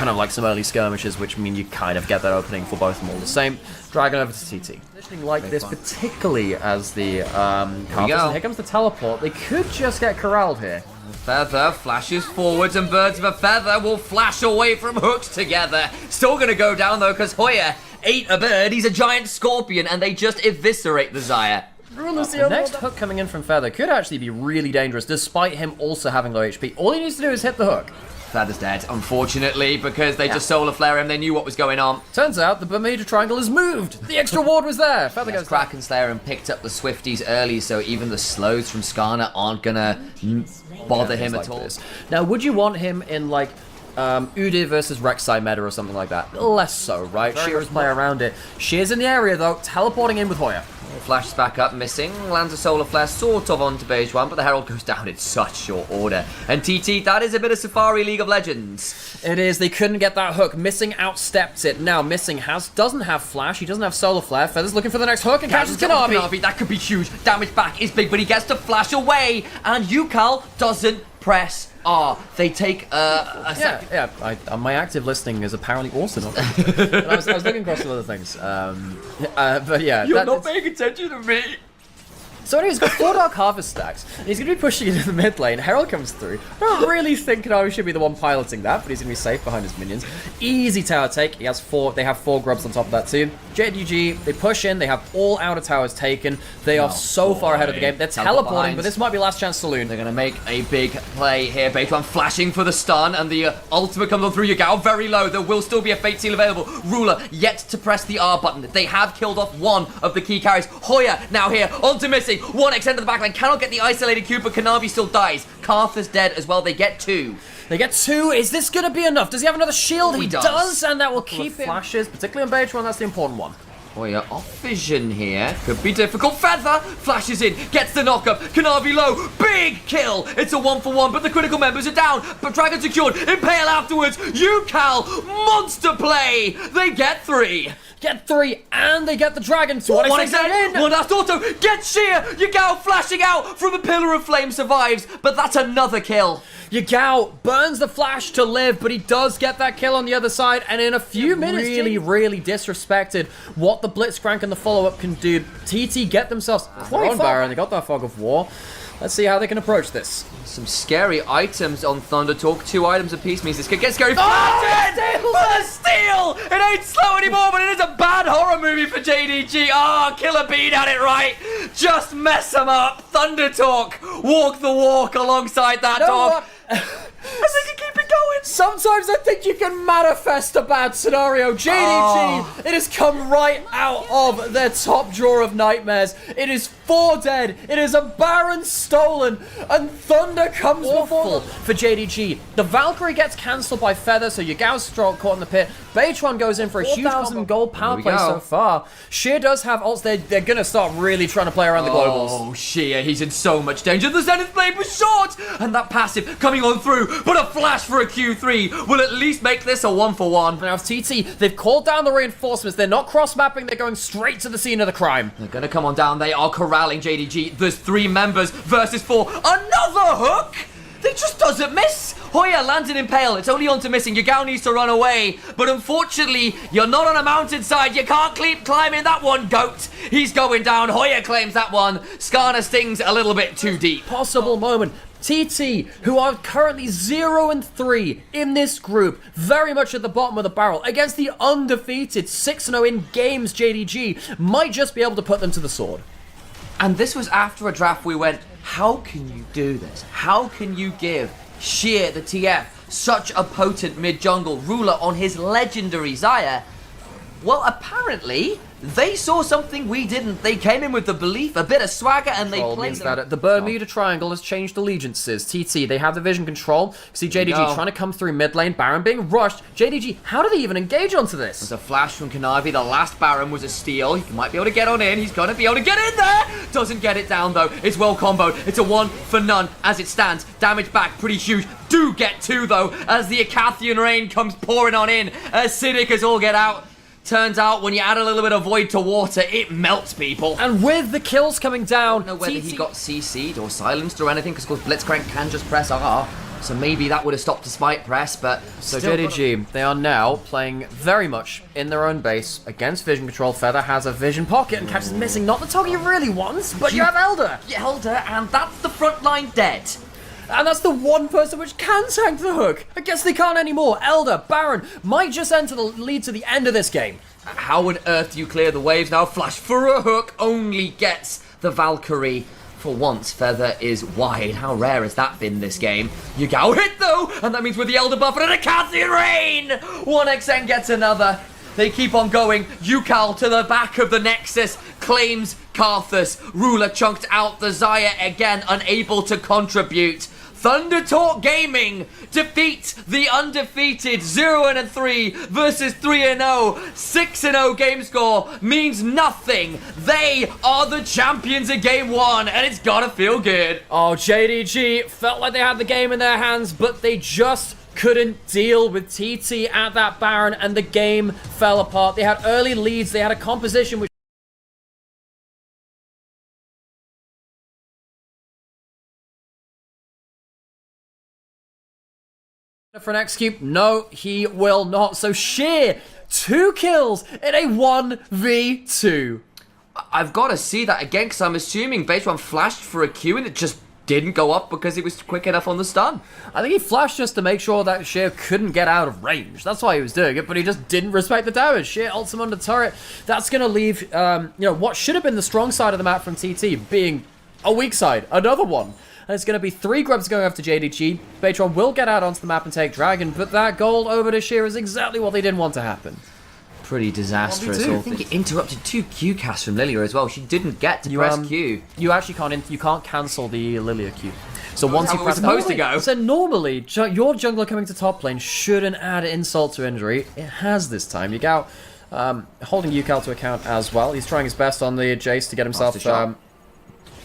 kind of like some early skirmishes, which mean you kind of get that opening for both of them all the same. Dragon over to TT. Positioning like this, particularly as the and here comes the teleport. They could just get corralled here. Feather flashes forwards and birds of a feather will flash away from hooks together. Still gonna go down though because Hoya ate a bird. He's a giant scorpion and they just eviscerate the Xayah. The next hook coming in from Feather could actually be really dangerous despite him also having low HP. All he needs to do is hit the hook. Feather's dead, unfortunately, because they just solar flare him. They knew what was going on. Turns out the Bermuda Triangle has moved. The extra ward was there. Feather goes Kraken Slayer and picked up the Swifties early, so even the slows from Skarner aren't gonna bother him at all. Now, would you want him in like Udyr versus Rek'Sai meta or something like that? Less so, right? Shearer's play around it. Shear's in the area though, teleporting in with Hoya. Flashes back up, missing, lands a solar flare sort of onto beige one, but the Herald goes down in such short order. And TT, that is a bit of Safari League of Legends. It is, they couldn't get that hook. Missing outsteps it. Now, Missing doesn't have flash, he doesn't have solar flare. Feather's looking for the next hook and catches Kanavi. That could be huge. Damage back is big, but he gets to flash away, and Yukal doesn't press R. They take a second. Yeah, my active listening is apparently awesome. I was looking across some other things. But yeah. You're not paying attention to me. So anyway, he's got 4 Dark Harvest stacks, and he's going to be pushing into the mid lane. Herald comes through. I don't really think Kanavi should be the one piloting that, but he's going to be safe behind his minions. Easy tower take. He has 4. They have 4 grubs on top of that too. JDG, they push in. They have all outer towers taken. They are so far ahead of the game. They're teleporting, but this might be last chance saloon. They're going to make a big play here. Beidwan flashing for the stun, and the ultimate comes on through Yagao very low. There will still be a Fate Seal available. Ruler yet to press the R button. They have killed off one of the key carries. Hoya now here onto Missing. 1 extend to the backline. Cannot get the isolated Q, but Kanavi still dies. Karth is dead as well. They get 2. They get 2. Is this going to be enough? Does he have another shield? He does, and that will keep him. Flashes, particularly on beige one. That's the important one. Hoya off vision here. Could be difficult. Feather flashes in, gets the knockup. Kanavi low. Big kill. It's a 1-for-1, but the critical members are down. But Dragon secured. Impale afterwards. Yukal. Monster play. They get 3. Get 3, and they get the Dragon. So one last auto. Get Sheer. Yagao flashing out from a pillar of flame survives, but that's another kill. Yagao burns the flash to live, but he does get that kill on the other side, and in a few minutes, really disrespected what the Blitzcrank and the follow-up can do. TT get themselves quite far, and they got that Fog of War. Let's see how they can approach this. Some scary items on ThunderTalk. 2 items apiece means this could get scary. Oh, the steal! It ain't slow anymore, but it is a bad horror movie for JDG. Ah, Killer Bean had it right. Just mess them up. ThunderTalk, walk the walk alongside that dog. I think you keep it going. Sometimes I think you can manifest a bad scenario. JDG, it has come right out of their top drawer of nightmares. It is 4 dead. It is a Baron stolen, and Thunder comes before for JDG. The Valkyrie gets cancelled by Feather, so Yagao's caught in the pit. Beige one goes in for a huge 1,000 gold power play so far. Sheer does have ults. They're going to start really trying to play around the globals. Oh, Sheer, he's in so much danger. The Zenith Blade was short, and that passive coming on through, but a flash for a Q3 will at least make this a 1-for-1. Now, TT, they've called down the reinforcements. They're not cross-mapping. They're going straight to the scene of the crime. They're going to come on down. They are corralling JDG. There's 3 members versus 4. Another hook? They just doesn't miss. Hoya lands an impale. It's only on to Missing. Yagao needs to run away. But unfortunately, you're not on a mountainside. You can't keep climbing that one, goat. He's going down. Hoya claims that one. Skarner stings a little bit too deep. Possible moment. TT, who are currently 0-3 in this group, very much at the bottom of the barrel, against the undefeated 6-0 in games JDG, might just be able to put them to the sword. And this was after a draft we went, how can you do this? How can you give Sheer, the TF, such a potent mid-jungle ruler on his legendary Xayah? Well, apparently, they saw something we didn't. They came in with the belief, a bit of swagger, and they played that the Bermuda Triangle has changed allegiances. TT, they have the vision control. See JDG trying to come through mid lane. Baron being rushed. JDG, how do they even engage onto this? There's a flash from Kanavi. The last Baron was a steal. He might be able to get on in. He's going to be able to get in there. Doesn't get it down, though. It's well comboed. It's a 1-for-none as it stands. Damage back pretty huge. Do get 2, though, as the Acathian rain comes pouring on in. Acidic as all get out. Turns out when you add a little bit of void to water, it melts people. And with the kills coming down, I don't know whether he got CC'd or silenced or anything, because of course Blitzcrank can just press R. So maybe that would have stopped the spike press, but So JDG, they are now playing very much in their own base against vision control. Feather has a vision pocket and catches missing. Not the target you really want, but you have Elder. Elder, and that's the front line dead. And that's the one person which can tank the hook. I guess they can't anymore. Elder, Baron might just enter the lead to the end of this game. How on earth do you clear the waves now? Flash for a hook only gets the Valkyrie. For once, Feather is wide. How rare has that been this game? Yugao hit though, and that means with the Elder buffer and a Cathian Rain! 1xN gets another. They keep on going. Yukal to the back of the Nexus, claims Karthus. Ruler chunked out the Xayah again, unable to contribute. ThunderTalk Gaming defeat the undefeated 0-3 versus 3-0. 6-0 game score means nothing. They are the champions of game one, and it's gotta feel good. Oh, JDG felt like they had the game in their hands, but they just couldn't deal with TT at that Baron, and the game fell apart. They had early leads, they had a composition which for an X-Cube? No, he will not. So Sheer, 2 kills in a 1v2. I've got to see that again, because I'm assuming base one flashed for a Q and it just didn't go up because he was quick enough on the stun. I think he flashed just to make sure that Sheer couldn't get out of range. That's why he was doing it, but he just didn't respect the damage. Sheer ults him under turret. That's going to leave, what should have been the strong side of the map from TT being a weak side. Another one. And it's going to be 3 grubs going after JDG. Baytron will get out onto the map and take Dragon, but that gold over to Sheer is exactly what they didn't want to happen. Pretty disastrous. I think it interrupted 2 Q casts from Lilia as well. She didn't get to press Q. You actually can't cancel the Lilia Q. So once you press supposed to go. So normally, your jungler coming to top lane shouldn't add insult to injury. It has this time. Yugao holding Yukal to account as well. He's trying his best on the Jace to get himself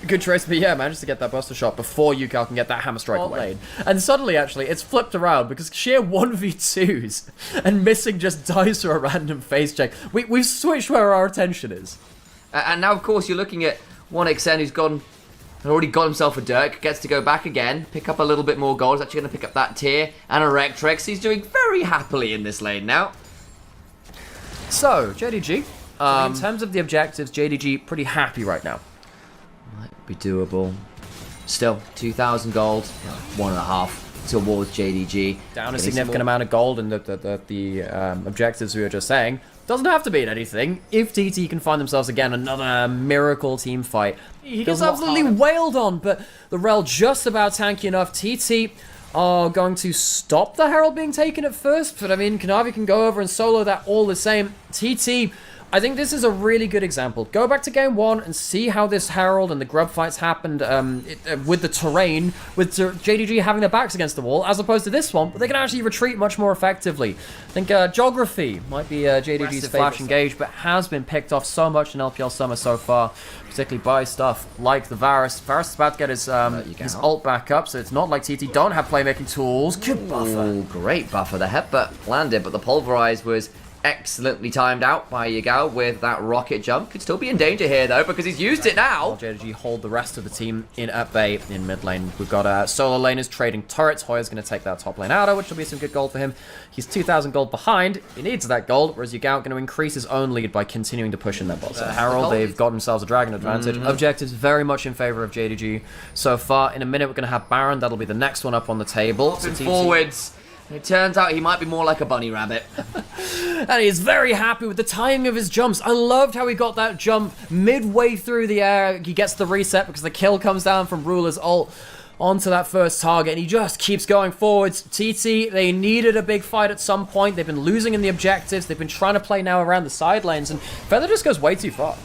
good trace, but yeah, managed to get that buster shot before Yukal can get that hammer strike away. And suddenly, actually, it's flipped around because Sheer 1v2s and missing just dies for a random face check. We've switched where our attention is. And now, of course, you're looking at 1xN who's already got himself a Dirk, gets to go back again, pick up a little bit more gold. He's actually going to pick up that tier and a Rectrix. He's doing very happily in this lane now. So, JDG, in terms of the objectives, JDG pretty happy right now. Might be doable. Still, 2,000 gold, 1.5 towards JDG. Down a significant amount of gold in the objectives we were just saying. Doesn't have to be in anything. If TT can find themselves again another miracle team fight. He gets absolutely wailed on, but the Rel just about tanky enough. TT are going to stop the Herald being taken at first, but I mean, Kanavi can go over and solo that all the same. TT, I think this is a really good example. Go back to game 1 and see how this Herald and the grub fights happened with the terrain, with JDG having their backs against the wall, as opposed to this one, but they can actually retreat much more effectively. I think Geography might be JDG's flash engage, but has been picked off so much in LPL Summer so far, particularly by stuff like the Varus. Varus is about to get his ult back up, so it's not like TT don't have playmaking tools. Good buffer. Ooh, great buffer. The headbutt landed, but the pulverize was excellently timed out by Yugao with that rocket jump. Could still be in danger here though because he's used it now. JDG hold the rest of the team in at bay in mid lane. We've got solo laners trading turrets. Hoya's going to take that top lane out, which will be some good gold for him. He's 2,000 gold behind. He needs that gold, whereas Yugao going to increase his own lead by continuing to push in their bot. So Herald, they've got themselves a dragon advantage. Objectives very much in favor of JDG so far. In a minute, we're going to have Baron. That'll be the next one up on the table. So forwards. It turns out he might be more like a bunny rabbit. And he's very happy with the timing of his jumps. I loved how he got that jump midway through the air. He gets the reset because the kill comes down from Ruler's ult onto that first target, and he just keeps going forwards. TT, they needed a big fight at some point. They've been losing in the objectives. They've been trying to play now around the side lanes, and Feather just goes way too far.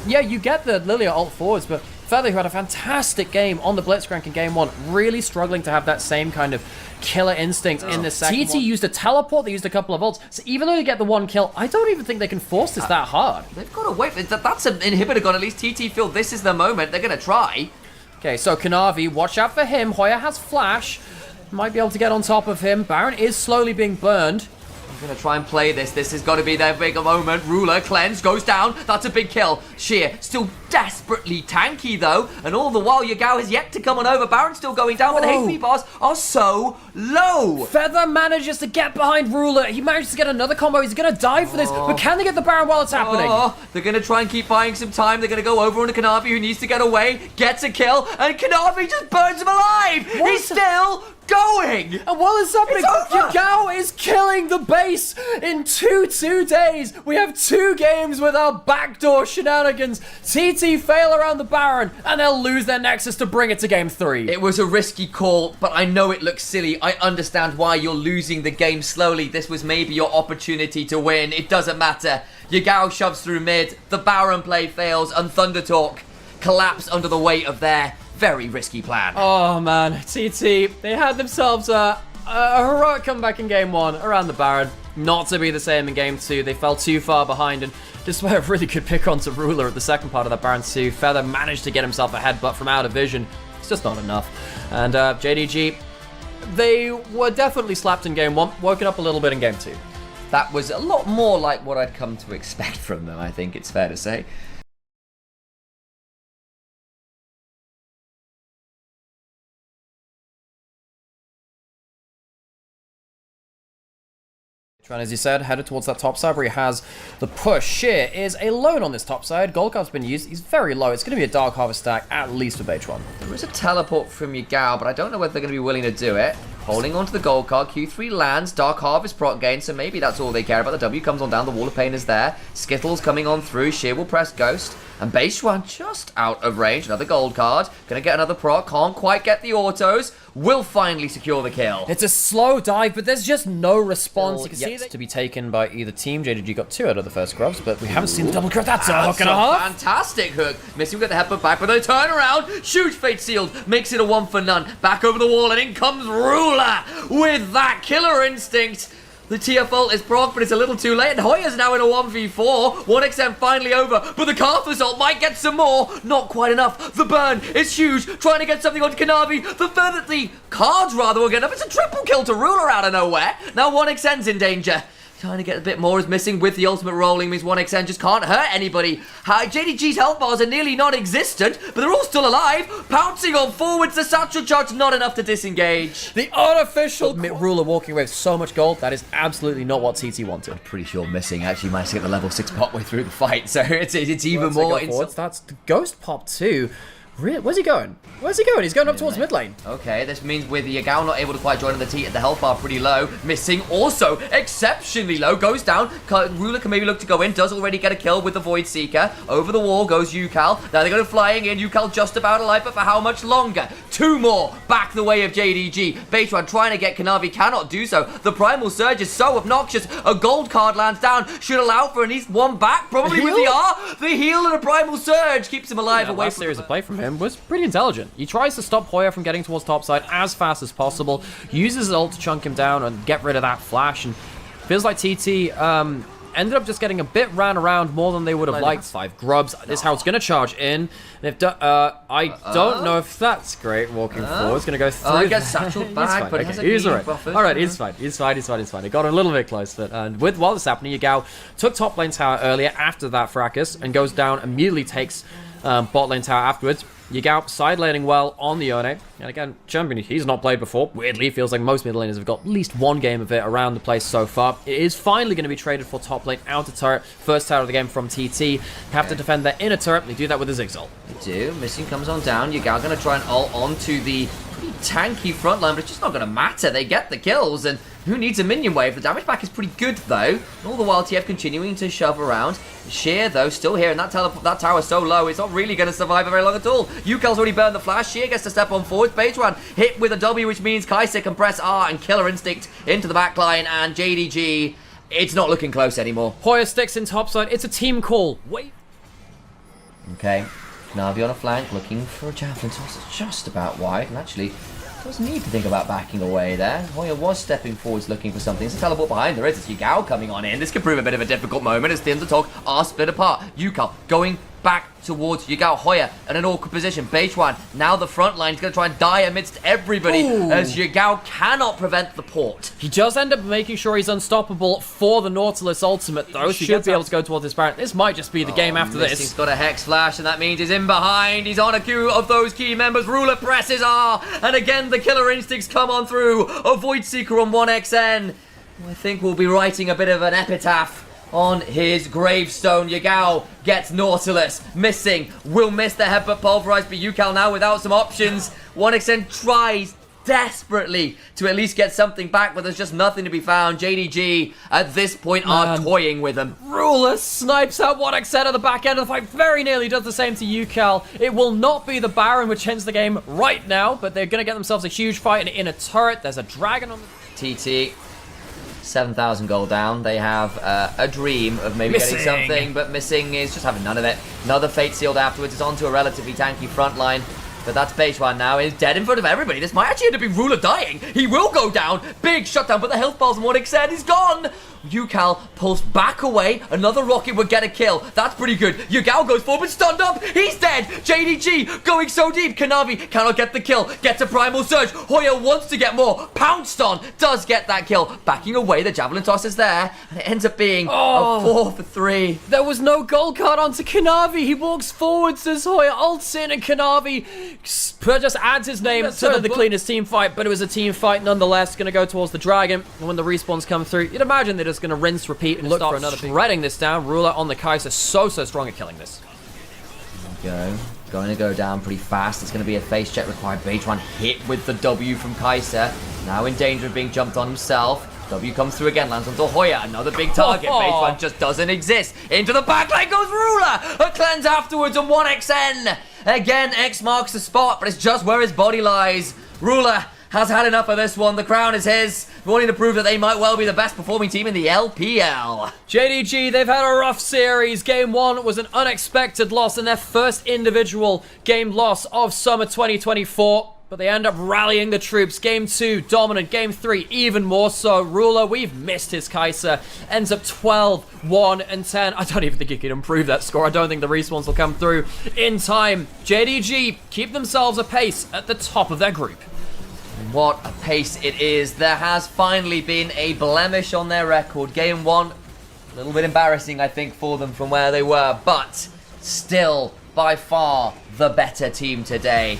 Yeah, you get the Lilia ult forwards, but Feather, who had a fantastic game on the Blitzcrank in game 1, really struggling to have that same kind of killer instinct in this second TT one. Used a teleport, they used a couple of ults, so even though they get the 1 kill, I don't even think they can force this that hard. They've got to wait. That's an inhibitor gone. At least TT feel this is the moment. They're going to try. Okay, so Kanavi, watch out for him. Hoya has flash. Might be able to get on top of him. Baron is slowly being burned. They're going to try and play this. This has got to be their bigger moment. Ruler, cleanse, goes down. That's a big kill. Sheer, still desperately tanky, though. And all the while, Yagao has yet to come on over. Baron's still going down, but the HP bars are so low. Feather manages to get behind Ruler. He manages to get another combo. He's going to die for this. But can they get the Baron while it's happening? They're going to try and keep buying some time. They're going to go over on Kanavi, who needs to get away. Gets a kill. And Kanavi just burns him alive. He's still going. And while it's happening, Yagao is killing the base in 2 days. We have 2 games with our backdoor shenanigans. TT fail around the Baron, and they'll lose their Nexus to bring it to game 3. It was a risky call, but I know it looks silly. I understand why you're losing the game slowly. This was maybe your opportunity to win. It doesn't matter. Yagao shoves through mid, the Baron play fails, and ThunderTalk collapse under the weight of their very risky plan. Oh man, TT, they had themselves a heroic comeback in game 1 around the Baron. Not to be the same in game 2. They fell too far behind, and despite a really good pick onto Ruler at the second part of that Baron 2, Feather managed to get himself a headbutt from out of vision. It's just not enough. And JDG, they were definitely slapped in game 1, woken up a little bit in game 2. That was a lot more like what I'd come to expect from them, I think it's fair to say. Tran, as you said, headed towards that top side where he has the push. Sheer is alone on this top side. Gold card's been used. He's very low. It's going to be a Dark Harvest stack, at least with H1. There is a teleport from Yagao, but I don't know whether they're going to be willing to do it. Holding onto the gold card. Q3 lands. Dark Harvest proc gain, so maybe that's all they care about. The W comes on down. The Wall of Pain is there. Skittles coming on through. Sheer will press Ghost. And base one just out of range. Another gold card. Gonna get another proc. Can't quite get the autos. Will finally secure the kill. It's a slow dive, but there's just no response. You can see that to be taken by either team. JDG got 2 out of the first grubs, but we haven't seen the double crit. That's a hook and a half. Fantastic hook. Missing with the headbutt back, but they turn around. Huge fate sealed. Makes it a 1 for none. Back over the wall, and in comes Ruler with that killer instinct. The TF ult is proc, but it's a little too late, and Hoya's now in a 1v4. 1xm finally over, but the Karthus ult might get some more. Not quite enough. The burn is huge, trying to get something onto Kanavi. The cards rather will get up. It's a triple kill to Ruler out of nowhere. Now 1xn's in danger. Trying to get a bit more is missing with the ultimate rolling, means 1xn just can't hurt anybody. JDG's health bars are nearly non-existent, but they're all still alive. Pouncing on forwards, the satchel charge not enough to disengage. The unofficial Ruler walking away with so much gold, that is absolutely not what TT wanted. I'm pretty sure missing actually managed to get the level 6 pop way through the fight, so it's even more. That's the Ghost pop too. Really? Where's he going? Where's he going? He's going up towards mid lane. Okay, this means with Yagao not able to quite join on the health bar pretty low. Missing also exceptionally low. Goes down. Ruler can maybe look to go in. Does already get a kill with the Void Seeker. Over the wall goes Yukal. Now they're going to flying in. Yukal just about alive, but for how much longer? 2 more back the way of JDG. Beitran trying to get Kanavi, cannot do so. The Primal Surge is so obnoxious. A gold card lands down. Should allow for at least 1 back. Probably with the R. The heal and a Primal Surge keeps him alive away from series of play from him was pretty intelligent. He tries to stop Hoya from getting towards topside as fast as possible, uses his ult to chunk him down and get rid of that flash, and feels like TT ended up just getting a bit ran around more than they would have liked. 5 grubs. This is how it's going to charge in. And if I don't know if that's great walking forward. It's going to go through. I guess satchel back, but he's alright. Alright, he's fine. He's fine. It got a little bit close, but while this happening, Yagao took top lane tower earlier after that fracas and goes down, immediately takes bot lane tower afterwards. Yagao side laning well on the Yone. And again, champion he's not played before. Weirdly, feels like most mid laners have got at least 1 game of it around the place so far. It is finally going to be traded for top lane outer turret. First tower of the game from TT. Have to defend their inner turret. They do that with a Ziggs ult. They do. Missing comes on down. Yagao going to try and ult onto the pretty tanky front line, but it's just not going to matter. They get the kills, and who needs a minion wave? The damage back is pretty good, though. All the while, TF continuing to shove around. Sheer, though, still here, and that tower is so low, it's not really going to survive very long at all. Yukel's already burned the flash. Sheer gets to step on forward. Beitran hit with a W, which means Kaisa can press R and Killer Instinct into the backline, and JDG, it's not looking close anymore. Hoya sticks in topside. It's a team call. Wait. Okay. Navi on a flank, looking for a javelin toss. It's just about wide, and actually does need to think about backing away there. Hoya was stepping forwards looking for something. It's a teleport behind. There is. It's Yagao coming on in. This could prove a bit of a difficult moment as ThunderTalk are split apart. Yukal going back towards Yagao. Hoya in an awkward position. Beijuan, now the front line is going to try and die amidst everybody as Yagao cannot prevent the port. He does end up making sure he's unstoppable for the Nautilus ultimate, though. He should be able to go towards his Baron. This might just be the game after this. He's got a Hex Flash, and that means he's in behind. He's on a queue of those key members. Ruler presses R, and again the killer instincts come on through. A Void Seeker on 1XN. I think we'll be writing a bit of an epitaph on his gravestone. Yagao gets Nautilus, missing, will miss the headbutt pulverize, but Yukal now without some options. 1XN tries desperately to at least get something back, but there's just nothing to be found. JDG at this point are toying with him. Ruler snipes out 1XN at the back end of the fight, very nearly does the same to Yukal. It will not be the Baron which ends the game right now, but they're going to get themselves a huge fight in a turret. There's a dragon on the... TT, 7,000 gold down. They have a dream of maybe getting something, but missing is just having none of it. Another fate sealed afterwards. It's onto a relatively tanky front line. But that's Beijuan now. He's dead in front of everybody. This might actually end up being Ruler dying. He will go down. Big shutdown, but the health bars on 1XN is gone. Yukal pulls back away. Another rocket would get a kill. That's pretty good. Yagao goes forward, stunned up. He's dead. JDG going so deep. Kanavi cannot get the kill. Gets a primal surge. Hoya wants to get more. Pounced on. Does get that kill. Backing away. The javelin toss is there. And it ends up being a 4 for 3. There was no gold card onto Kanavi. He walks forwards as Hoya ults in, and Kanavi just adds his name to the cleanest team fight, but it was a team fight nonetheless. Going to go towards the dragon, and when the respawns come through, you'd imagine they're just going to rinse, repeat, and start shredding this down. Ruler on the Kaiser, so strong at killing this. Going to go down pretty fast. It's going to be a face check required. Beijuan hit with the W from Kaiser. Now in danger of being jumped on himself. W comes through again, lands onto Hoya. Another big target. Beijuan just doesn't exist. Into the backline goes Ruler. A cleanse afterwards on 1XN. Again, X marks the spot, but it's just where his body lies. Ruler has had enough of this one. The crown is his, wanting to prove that they might well be the best performing team in the LPL. JDG, they've had a rough series. Game 1 was an unexpected loss and their first individual game loss of summer 2024. But they end up rallying the troops. Game 2, dominant. Game 3, even more so. Ruler, we've missed his Kaiser. Ends up 12, 1, and 10. I don't even think he can improve that score. I don't think the respawns will come through in time. JDG keep themselves a pace at the top of their group. What a pace it is. There has finally been a blemish on their record. Game 1, a little bit embarrassing, I think, for them from where they were. But still, by far, the better team today.